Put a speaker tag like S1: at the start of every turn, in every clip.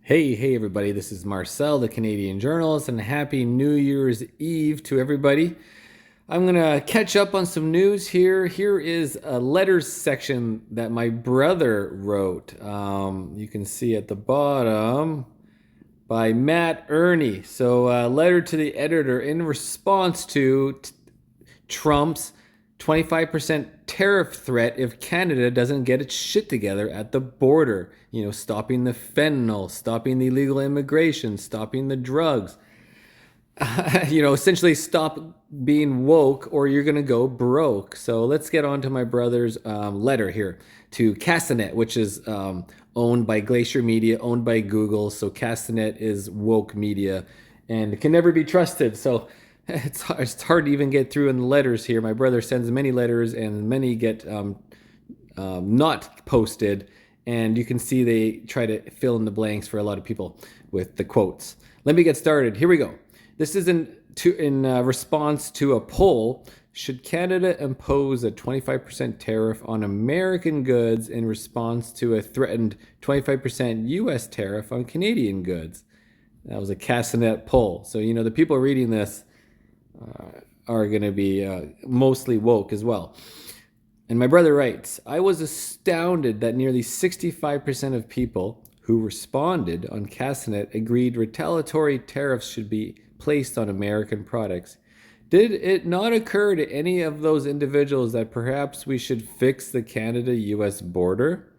S1: Hey, everybody, this is Marcel, the Canadian journalist, and happy New Year's Eve to everybody. I'm going to catch up on some news here. Here is a letters section that my brother wrote. You can see at the bottom by Matt Ernie. So, letter to the editor in response to Trump's 25% tariff threat if Canada doesn't get its shit together at the border. Stopping the fentanyl, stopping the illegal immigration, stopping the drugs. Essentially stop being woke or you're going to go broke. So let's get on to my brother's letter here to Castanet, which is owned by Glacier Media, owned by Google. So Castanet is woke media and it can never be trusted. So it's hard to even get through in the letters here. My brother sends many letters and many get not posted. And you can see they try to fill in the blanks for a lot of people with the quotes. Let me get started. Here we go. This is in response to a poll. Should Canada impose a 25% tariff on American goods in response to a threatened 25% US tariff on Canadian goods? That was a Castanet poll. So, the people reading this are going to be mostly woke as well. And my brother writes, I was astounded that nearly 65% of people who responded on Castanet agreed retaliatory tariffs should be placed on American products. Did it not occur to any of those individuals that perhaps we should fix the Canada-US border?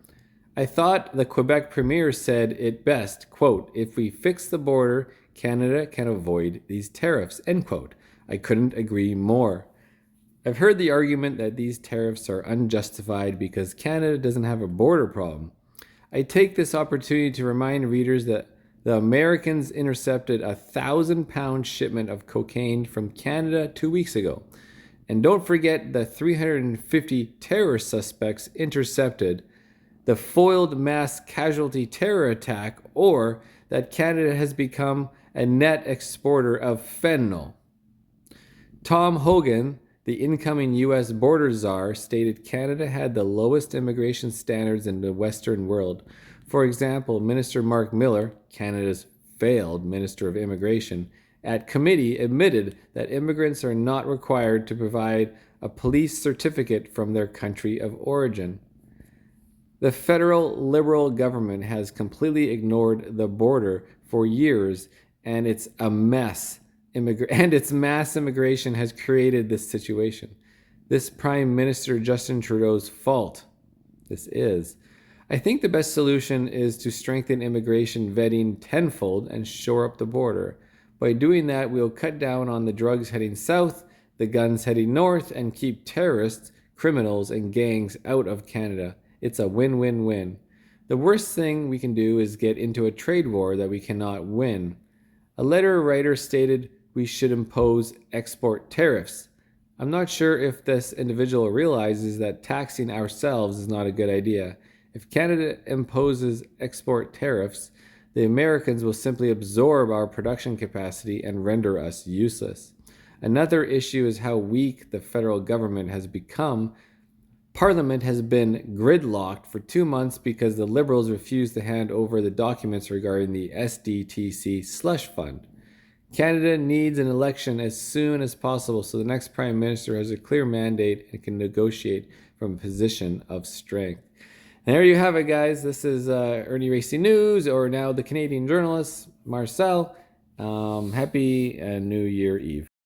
S1: I thought the Quebec Premier said it best, quote, if we fix the border, Canada can avoid these tariffs, end quote. I couldn't agree more. I've heard the argument that these tariffs are unjustified because Canada doesn't have a border problem. I take this opportunity to remind readers that the Americans intercepted a 1,000-pound shipment of cocaine from Canada 2 weeks ago. And don't forget the 350 terror suspects intercepted, the foiled mass casualty terror attack, or that Canada has become a net exporter of fentanyl. Tom Hogan, the incoming U.S. border czar, stated Canada had the lowest immigration standards in the Western world. For example, Minister Mark Miller, Canada's failed Minister of Immigration, at committee admitted that immigrants are not required to provide a police certificate from their country of origin. The federal Liberal government has completely ignored the border for years, and it's a mess. Its mass immigration has created this situation. This Prime Minister Justin Trudeau's fault. This is. I think the best solution is to strengthen immigration vetting tenfold and shore up the border. By doing that, we'll cut down on the drugs heading south, the guns heading north, and keep terrorists, criminals, and gangs out of Canada. It's a win-win-win. The worst thing we can do is get into a trade war that we cannot win. A letter writer stated, we should impose export tariffs. I'm not sure if this individual realizes that taxing ourselves is not a good idea. If Canada imposes export tariffs, the Americans will simply absorb our production capacity and render us useless. Another issue is how weak the federal government has become. Parliament has been gridlocked for 2 months because the Liberals refused to hand over the documents regarding the SDTC slush fund. Canada needs an election as soon as possible so the next Prime Minister has a clear mandate and can negotiate from a position of strength. And there you have it, guys. This is Ernie Racy News, or now the Canadian journalist, Marcel. Happy New Year Eve.